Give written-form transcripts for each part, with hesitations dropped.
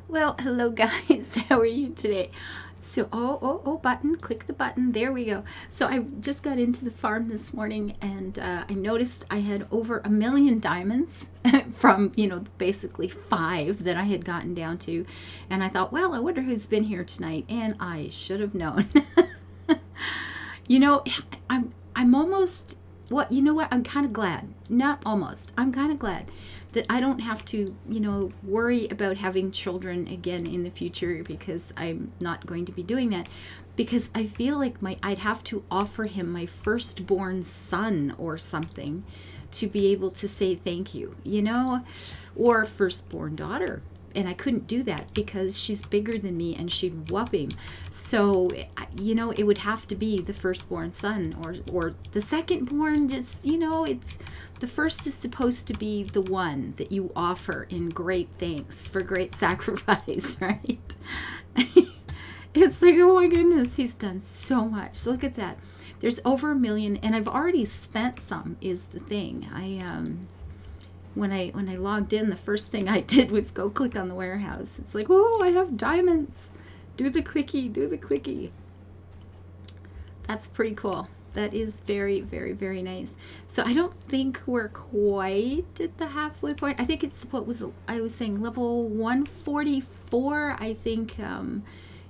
Well, hello guys. How are you today? So, button, click the button. There we go. So I just got into the farm this morning and I noticed I had over 1,000,000 diamonds from, basically 5 that I had gotten down to. And I thought, well, I wonder who's been here tonight. And I should have known. you know, I'm almost, I'm kind of glad. Not almost. I'm kind of glad that I don't have to, worry about having children again in the future, because I'm not going to be doing that, because I feel like I'd have to offer him my firstborn son or something to be able to say thank you, or firstborn daughter. And I couldn't do that because she's bigger than me and she'd whoop him. So, it would have to be the firstborn son or the secondborn. Just, it's the first is supposed to be the one that you offer in great thanks for great sacrifice, right? It's like, oh my goodness, he's done so much. So look at that. There's over 1,000,000, and I've already spent some. Is the thing. When I logged in, the first thing I did was go click on the warehouse. It's like, oh, I have diamonds. Do the clicky. That's pretty cool. That is very, very, very nice. So I don't think we're quite at the halfway point. I think it's I was saying level 144, I think,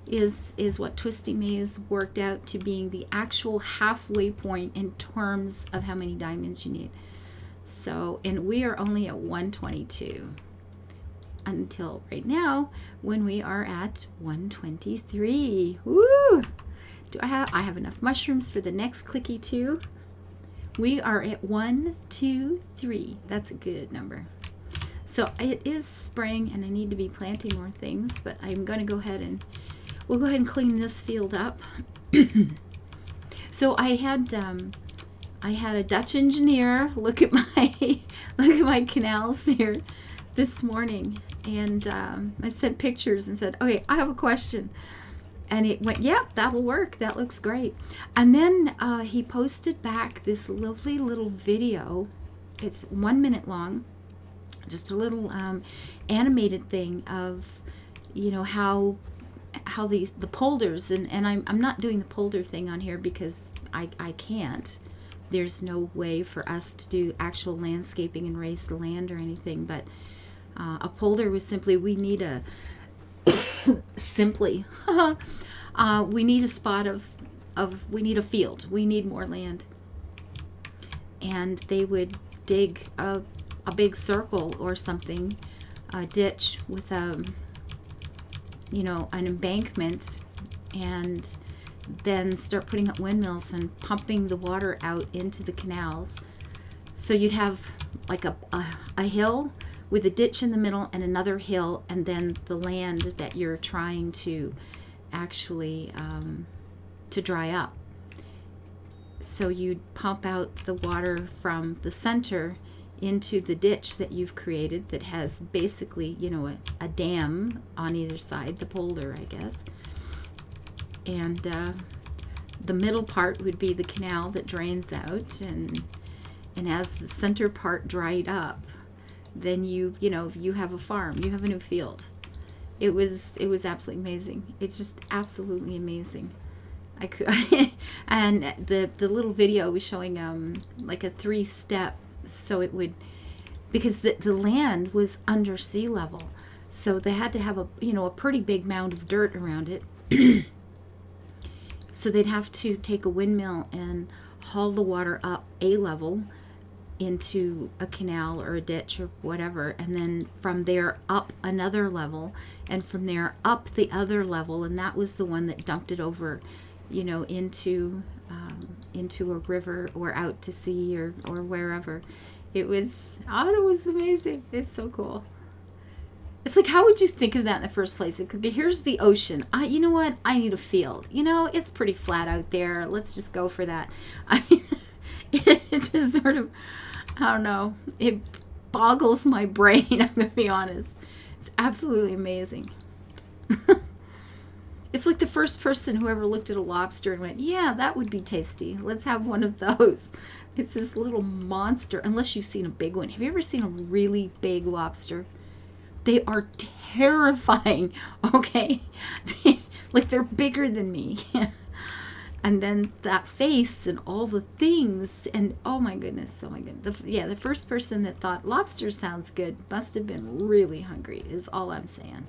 is what Twisty Maze worked out to being the actual halfway point in terms of how many diamonds you need. So, and we are only at 122 until right now, when we are at 123. Woo! I have enough mushrooms for the next clicky too. We are at 1, 2, 3. That's a good number. So it is spring and I need to be planting more things, but I'm going to go ahead and we'll go ahead and clean this field up. So I had a Dutch engineer look at my canals here this morning, and I sent pictures and said, okay, I have a question. And it went, yeah, that'll work. That looks great. And then he posted back this lovely little video. It's 1 minute long, just a little animated thing of, how the polders, and I'm not doing the polder thing on here because I can't. There's no way for us to do actual landscaping and raise the land or anything, but a polder was simply, we need a we need a spot we need a field, we need more land. And they would dig a big circle or something, a ditch with an embankment, and then start putting up windmills and pumping the water out into the canals. So you'd have like a hill with a ditch in the middle and another hill, and then the land that you're trying to actually to dry up. So you'd pump out the water from the center into the ditch that you've created that has basically, a dam on either side, the polder, I guess. And the middle part would be the canal that drains out, and as the center part dried up, then you have a farm, you have a new field. It was absolutely amazing. It's just absolutely amazing. And the little video was showing like a 3-step, so it would, because the land was under sea level, so they had to have a pretty big mound of dirt around it. So they'd have to take a windmill and haul the water up a level into a canal or a ditch or whatever, and then from there up another level, and from there up the other level, and that was the one that dumped it over, into a river or out to sea or wherever. It was amazing. It's so cool. It's like, how would you think of that in the first place? It could be, here's the ocean. You know what? I need a field. It's pretty flat out there. Let's just go for that. I mean, it just sort of, I don't know. It boggles my brain, I'm going to be honest. It's absolutely amazing. It's like the first person who ever looked at a lobster and went, yeah, that would be tasty. Let's have one of those. It's this little monster, unless you've seen a big one. Have you ever seen a really big lobster? They are terrifying, okay? Like they're bigger than me. And then that face and all the things, and oh my goodness. The first person that thought lobster sounds good must have been really hungry, is all I'm saying.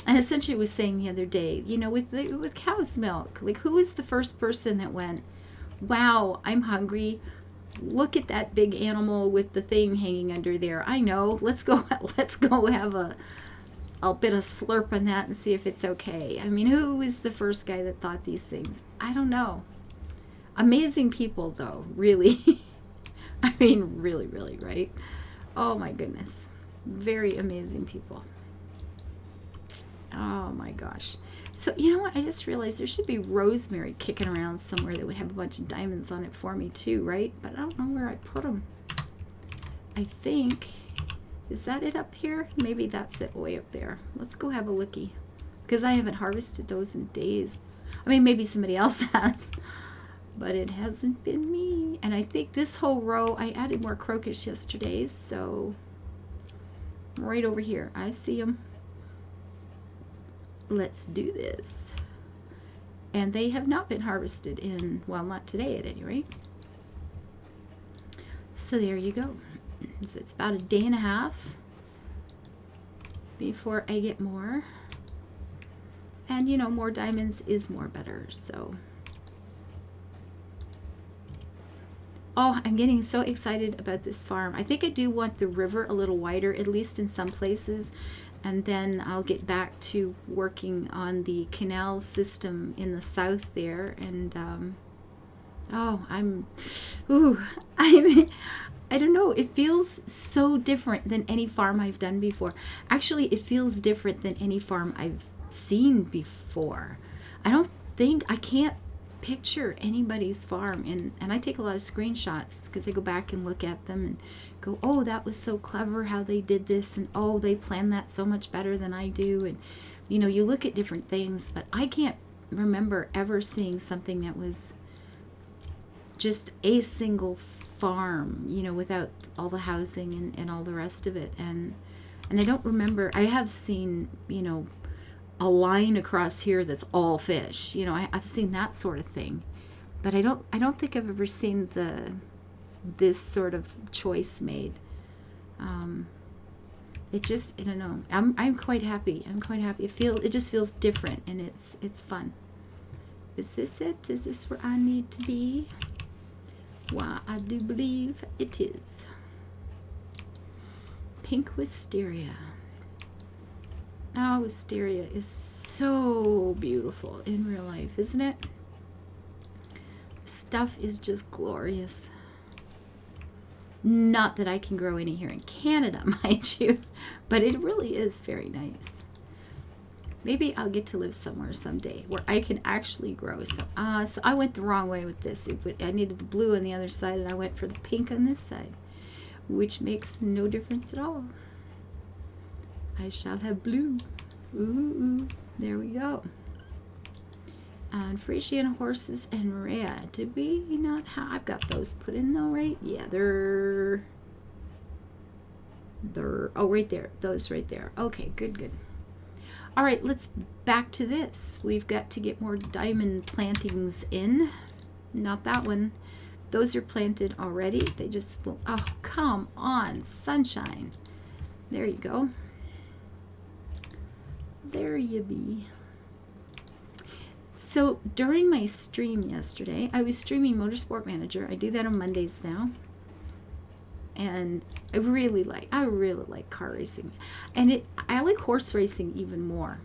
And essentially was saying the other day, with cow's milk, like who was the first person that went, wow, I'm hungry. Look at that big animal with the thing hanging under there. I know. Let's go have a bit of slurp on that and see if it's okay. I mean, who was the first guy that thought these things? I don't know. Amazing people, though, really. I mean, really, really, right? Oh, my goodness. Very amazing people. Oh, my gosh. So, you know what? I just realized there should be rosemary kicking around somewhere that would have a bunch of diamonds on it for me, too, right? But I don't know where I put them. I think... Is that it up here? Maybe that's it way up there. Let's go have a looky. Because I haven't harvested those in days. I mean, maybe somebody else has. But it hasn't been me. And I think this whole row, I added more crocus yesterday. So, right over here. I see them. Let's do this. And they have not been harvested in, well, not today at any rate. So there you go. So it's about a day and a half before I get more. And more diamonds is more better, so. Oh, I'm getting so excited about this farm. I think I do want the river a little wider, at least in some places. And then I'll get back to working on the canal system in the south there. And, I don't know. It feels so different than any farm I've done before. Actually, it feels different than any farm I've seen before. I can't picture anybody's farm. And I take a lot of screenshots because I go back and look at them and go, oh, that was so clever how they did this. And oh, they planned that so much better than I do. And, you look at different things, but I can't remember ever seeing something that was just a single farm, without all the housing and all the rest of it. And I don't remember. I have seen, a line across here that's all fish. I've seen that sort of thing, but I don't think I've ever seen this sort of choice made. It just, I don't know. I'm quite happy. It just feels different, and it's fun. Is this it? Is this where I need to be? Why, I do believe it is. Pink wisteria. Oh, wisteria is so beautiful in real life, isn't it? Stuff is just glorious. Not that I can grow any here in Canada, mind you, but it really is very nice. Maybe I'll get to live somewhere someday where I can actually grow some. So I went the wrong way with this. I needed the blue on the other side, and I went for the pink on this side, which makes no difference at all. I shall have blue. Ooh, there we go. And Frisian horses and red. Did we not have? I've got those put in though, right? Yeah, they're. Oh, right there. Those right there. Okay, good. All right, let's back to this. We've got to get more diamond plantings in. Not that one. Those are planted already. They just, oh, come on, sunshine. There you go. There you be. So during my stream yesterday, I was streaming Motorsport Manager. I do that on Mondays now. And I really like car racing, and I like horse racing even more.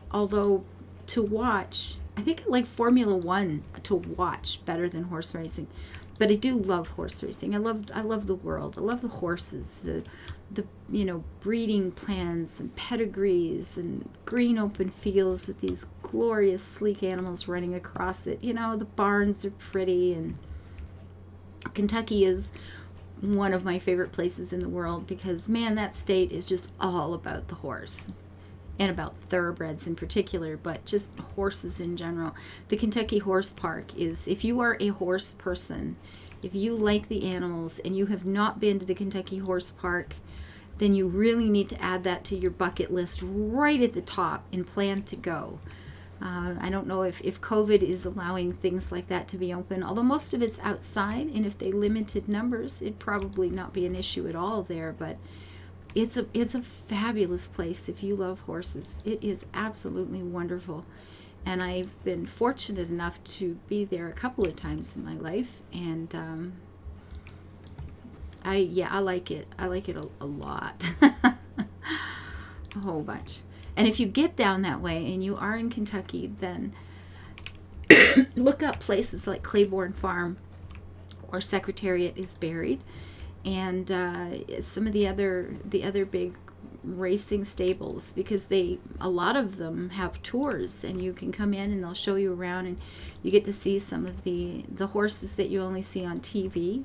Although to watch, I think I like Formula One to watch better than horse racing, but I do love horse racing. I love the world. I love the horses, the breeding plans and pedigrees and green open fields with these glorious sleek animals running across it. The barns are pretty, and Kentucky is one of my favorite places in the world because, man, that state is just all about the horse and about thoroughbreds in particular, but just horses in general. The Kentucky Horse Park is, if you are a horse person, If you like the animals and you have not been to the Kentucky Horse Park, then you really need to add that to your bucket list right at the top and plan to go. I don't know if COVID is allowing things like that to be open, although most of it's outside, and if they limited numbers, it'd probably not be an issue at all there, but it's a fabulous place if you love horses. It is absolutely wonderful. And I've been fortunate enough to be there a couple of times in my life, and I like it. I like it a lot. A whole bunch. And if you get down that way and you are in Kentucky, then look up places like Claiborne Farm or Secretariat is Buried, and some of the other big racing stables, because a lot of them have tours, and you can come in and they'll show you around, and you get to see some of the horses that you only see on TV,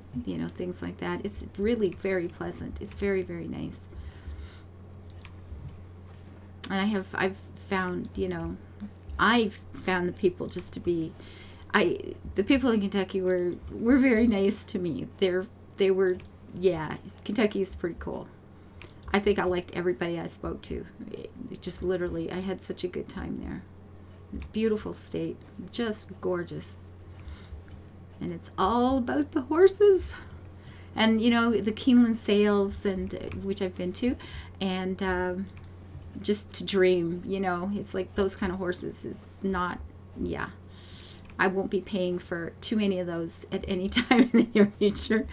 things like that. It's really very pleasant. It's very, very nice. And I've found the people just to be, the people in Kentucky were very nice to me. They were, Kentucky is pretty cool. I think I liked everybody I spoke to. It just literally, I had such a good time there. Beautiful state, just gorgeous. And it's all about the horses. And, the Keeneland sales, and which I've been to, and just to dream, it's like those kind of horses is not, I won't be paying for too many of those at any time in the near future.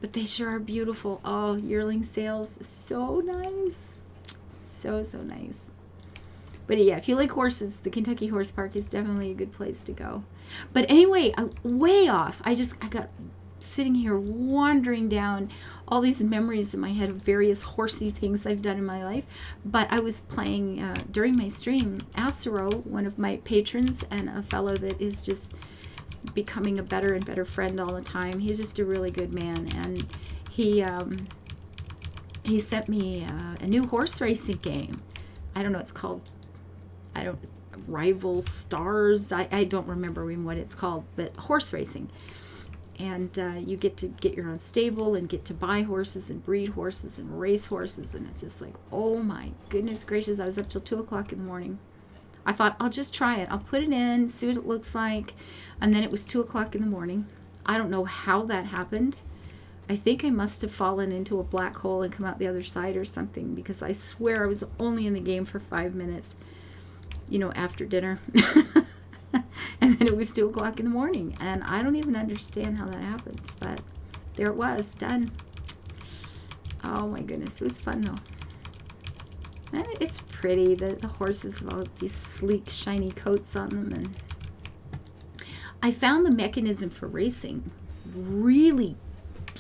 But they sure are beautiful. Oh, yearling sales, so nice. So nice. But if you like horses, the Kentucky Horse Park is definitely a good place to go. But anyway, way off. I got sitting here wandering down all these memories in my head of various horsey things I've done in my life. But I was playing, during my stream, Acero, one of my patrons, and a fellow that is just becoming a better and better friend all the time. He's just a really good man, and he sent me a new horse racing game. I don't know, it's called, Rival Stars. I don't remember even what it's called, but horse racing. And you get to get your own stable and get to buy horses and breed horses and race horses, and it's just like, oh my goodness gracious. I was up till 2 o'clock in the morning. I thought, I'll just try it. I'll put it in, see what it looks like. And then it was 2 o'clock in the morning. I don't know how that happened. I think I must have fallen into a black hole and come out the other side or something, because I swear I was only in the game for 5 minutes, after dinner. And then it was 2 o'clock in the morning. And I don't even understand how that happens. But there it was, done. Oh my goodness. It was fun though. And it's pretty. The horses have all these sleek, shiny coats on them. And I found the mechanism for racing really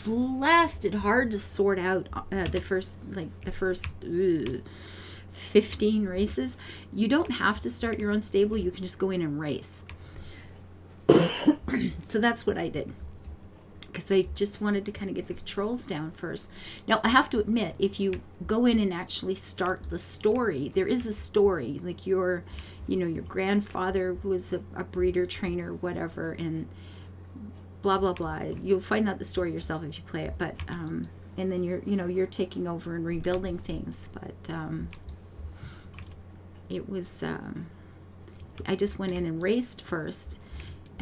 blasted hard to sort out. The first 15 races. You don't have to start your own stable. You can just go in and race. So that's what I did, because I just wanted to kind of get the controls down first. Now, I have to admit, if you go in and actually start the story, there is a story. Like your grandfather was a breeder, trainer, whatever, and blah, blah, blah. You'll find out the story yourself if you play it. But, and then you're taking over and rebuilding things. But it was, I just went in and raced first.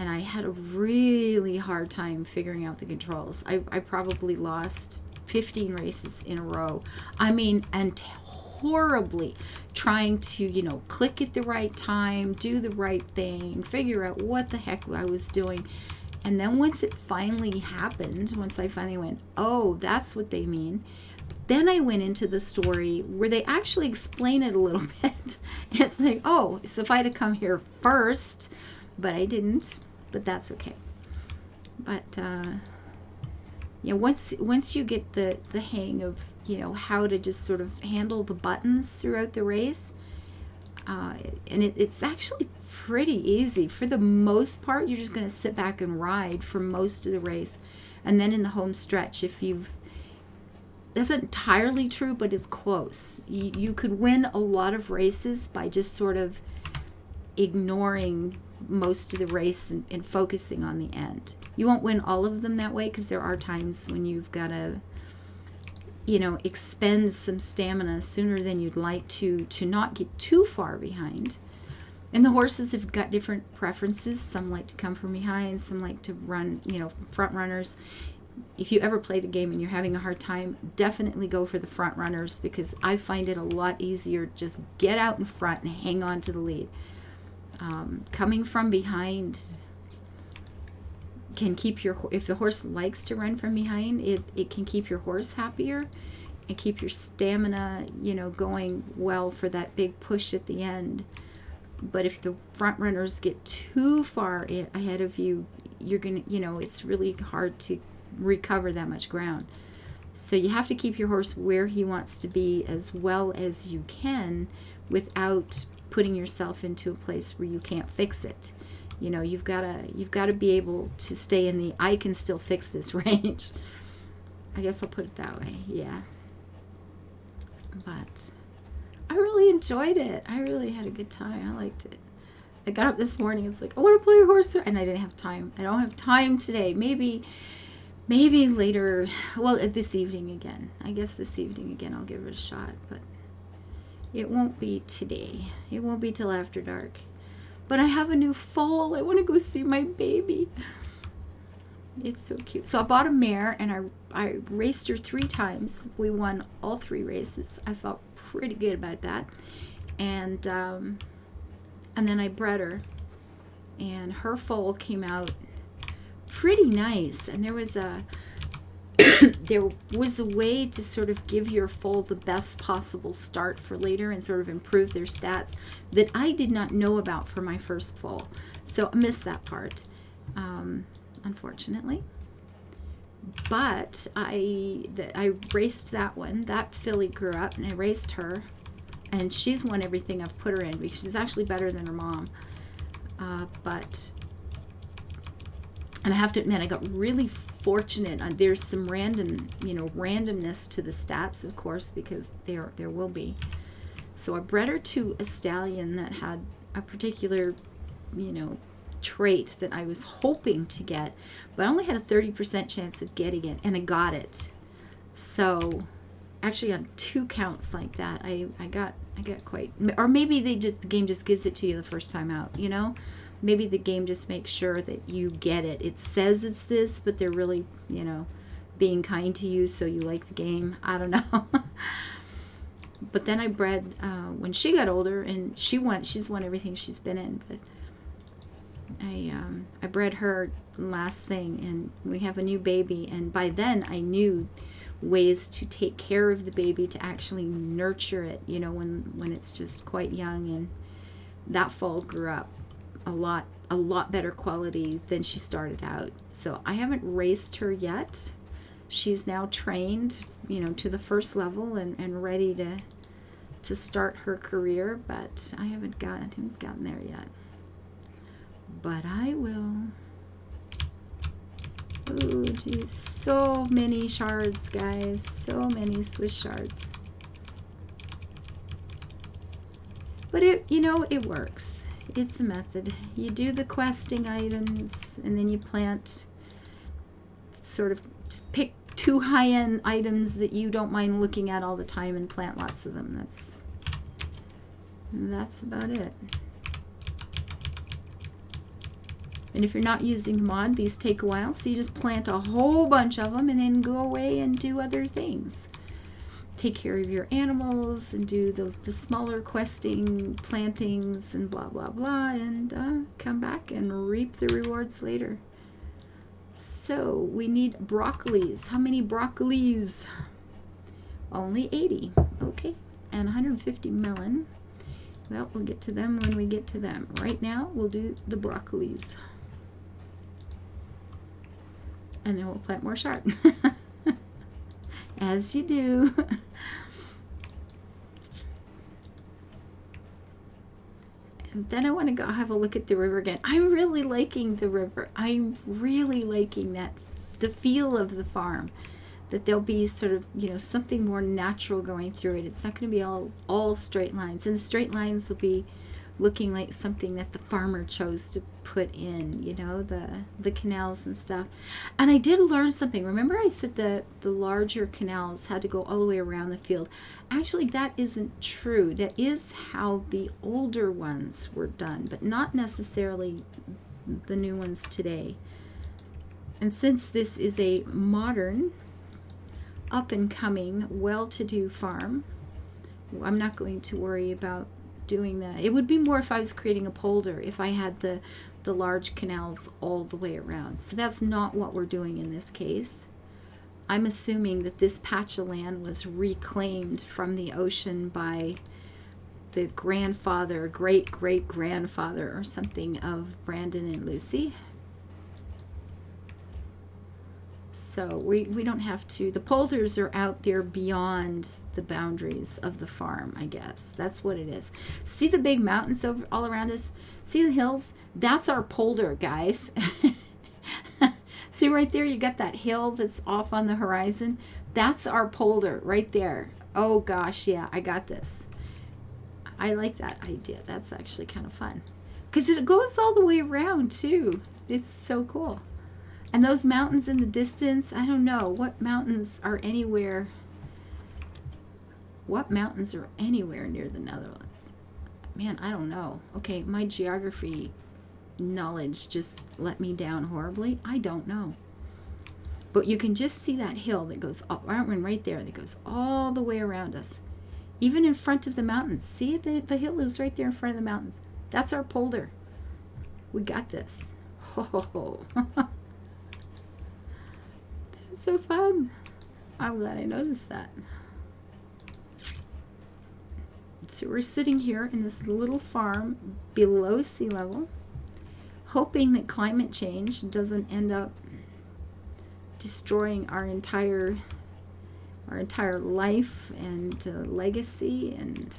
And I had a really hard time figuring out the controls. I probably lost 15 races in a row. And horribly trying to, click at the right time, do the right thing, figure out what the heck I was doing. And then once it finally happened, once I finally went, oh, that's what they mean, then I went into the story where they actually explain it a little bit. It's like, oh, so if I had to come here first, but I didn't. But that's okay. But once you get the hang of how to just sort of handle the buttons throughout the race, and it's actually pretty easy for the most part. You're just going to sit back and ride for most of the race, and then in the home stretch, that's not entirely true, but it's close. You could win a lot of races by just sort of ignoring most of the race and focusing on the end. You won't win all of them that way, because there are times when you've got to, you know, expend some stamina sooner than you'd like to not get too far behind. And the horses have got different preferences. Some like to come from behind, some like to run, you know, front runners. If you ever play the game and you're having a hard time, definitely go for the front runners, because I find it a lot easier. Just get out in front and hang on to the lead. Coming from behind can keep if the horse likes to run from behind, it can keep your horse happier and keep your stamina, you know, going well for that big push at the end. But if the front runners get too far ahead of you, you're gonna, you know, it's really hard to recover that much ground. So you have to keep your horse where he wants to be as well as you can, without putting yourself into a place where you can't fix it. You know, you've got to be able to stay in the I can still fix this range. I guess I'll put it that way. Yeah. But I really enjoyed it. I really had a good time. I liked it. I got up this morning. It's like, I want to play horse, and I didn't have time. I don't have time today. Maybe later. Well, this evening again. I guess this evening again I'll give it a shot. But it won't be today. It won't be till after dark. But I have a new foal. I want to go see my baby. It's so cute. So I bought a mare, and I raced her 3 times. We won all 3 races. I felt pretty good about that. And then I bred her, and her foal came out pretty nice. And there was a way to sort of give your foal the best possible start for later and sort of improve their stats that I did not know about for my first foal. So I missed that part, unfortunately. But I raced that one. That filly grew up, and I raced her, and she's won everything I've put her in, because she's actually better than her mom. And I have to admit, I got really fortunate. There's some randomness to the stats, of course, because there will be. So I bred her to a stallion that had a particular, trait that I was hoping to get, but I only had a 30% chance of getting it, and I got it. So actually on 2 counts like that, I got quite, or maybe the game just gives it to you the first time out, Maybe the game just makes sure that you get it. It says it's this, but they're really, being kind to you, so you like the game. I don't know. But then I bred when she got older, and she's won everything she's been in. But I bred her last thing, and we have a new baby. And by then I knew ways to take care of the baby, to actually nurture it, when it's just quite young. And that foal grew up a lot better quality than she started out. So I haven't raced her yet. She's now trained, to the first level and ready to start her career, but I haven't gotten there yet. But I will. Oh, geez. So many shards, guys. So many Swiss shards. But it works. It's a method. You do the questing items, and then you plant, sort of just pick 2 high-end items that you don't mind looking at all the time and plant lots of them. That's about it. And if you're not using the mod, these take a while, so you just plant a whole bunch of them and then go away and do other things. Take care of your animals and do the smaller questing plantings and blah blah blah, and come back and reap the rewards later. So we need broccolis. How many broccolis? Only 80. Okay. And 150 melon. Well, we'll get to them when we get to them. Right now we'll do the broccolis, and then we'll plant more sharp. As you do. And then I want to go have a look at the river again. I'm really liking the river. I'm really liking the feel of the farm. That there'll be sort of, something more natural going through it. It's not going to be all straight lines. And the straight lines will be looking like something that the farmer chose to put in, you know, the canals and stuff. And I did learn something. Remember I said that the larger canals had to go all the way around the field. Actually, that isn't true. That is how the older ones were done, but not necessarily the new ones today. And since this is a modern, up-and-coming, well-to-do farm, I'm not going to worry about doing that. It would be more if I was creating a polder, if I had the large canals all the way around. So that's not what we're doing in this case. I'm assuming that this patch of land was reclaimed from the ocean by the grandfather, great-great-grandfather or something of Brandon and Lucy. So we don't have to, the polders are out there beyond the boundaries of the farm, I guess. That's what it is. See the big mountains over, all around us? See the hills? That's our polder, guys. See right there, you got that hill that's off on the horizon? That's our polder right there. Oh gosh, yeah, I got this. I like that idea. That's actually kind of fun. Because it goes all the way around too. It's so cool. And those mountains in the distance, I don't know. What mountains are anywhere? What mountains are anywhere near the Netherlands? Man, I don't know. Okay, my geography knowledge just let me down horribly. I don't know. But you can just see that hill that goes up, right there, that goes all the way around us. Even in front of the mountains. See, the hill is right there in front of the mountains. That's our polder. We got this. Oh. So fun. I'm glad I noticed that. So we're sitting here in this little farm below sea level, hoping that climate change doesn't end up destroying our entire life and legacy, and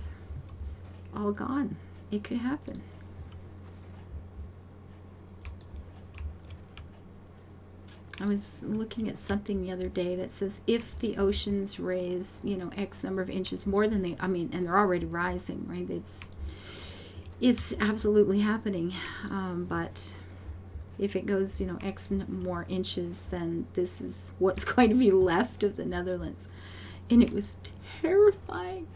all gone. It could happen. I was looking at something the other day that says if the oceans raise, you know, X number of inches more than they, I mean, and they're already rising, right? It's absolutely happening. But if it goes, you know, X more inches, then this is what's going to be left of the Netherlands. And it was terrifying.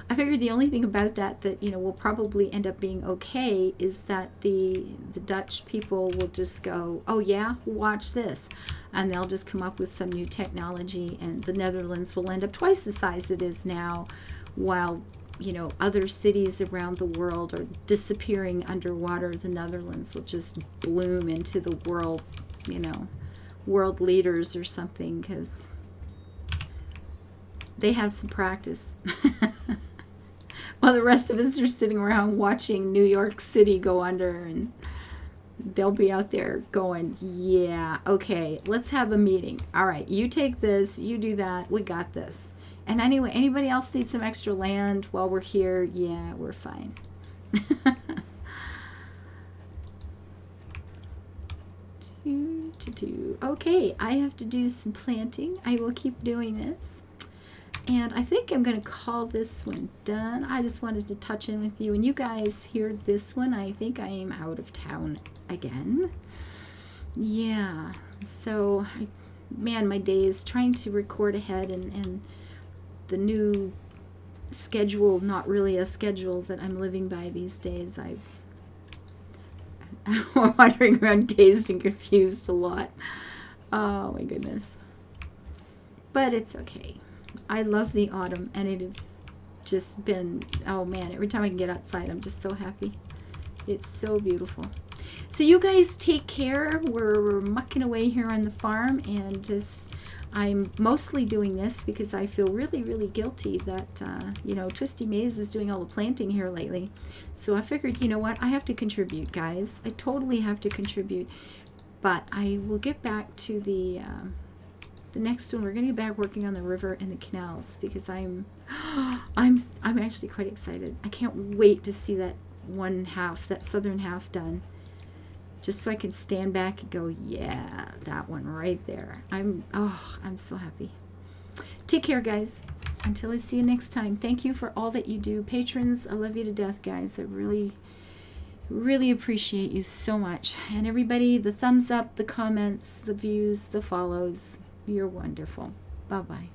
I figured the only thing about that you know will probably end up being okay is that the Dutch people will just go, oh yeah, watch this, and they'll just come up with some new technology, and the Netherlands will end up twice the size it is now, while you know other cities around the world are disappearing underwater. The Netherlands will just bloom into the world, you know, world leaders or something, because they have some practice. While the rest of us are sitting around watching New York City go under, and they'll be out there going, yeah, okay, let's have a meeting. All right, you take this, you do that, we got this. And anyway, anybody else need some extra land while we're here? Yeah, we're fine. Okay, I have to do some planting. I will keep doing this. And I think I'm going to call this one done. I just wanted to touch in with you. And you guys hear this one. I think I am out of town again. Yeah. So, man, my days trying to record ahead, and the new schedule, not really a schedule that I'm living by these days. I'm wandering around dazed and confused a lot. Oh, my goodness. But it's okay. I love the autumn, and it has just been, oh man, every time I can get outside, I'm just so happy. It's so beautiful. So you guys take care. We're mucking away here on the farm, and just, I'm mostly doing this because I feel really, really guilty that, you know, Twisty Maze is doing all the planting here lately. So I figured, you know what, I have to contribute, guys. I totally have to contribute. But I will get back to the next one. We're going to get back working on the river and the canals, because I'm actually quite excited. I can't wait to see that one half, that southern half done, just so I can stand back and go, yeah, that one right there. I'm so happy. Take care, guys. Until I see you next time. Thank you for all that you do. Patrons, I love you to death, guys. I really Really appreciate you so much. And everybody, the thumbs up, the comments, the views, the follows. You're wonderful. Bye-bye.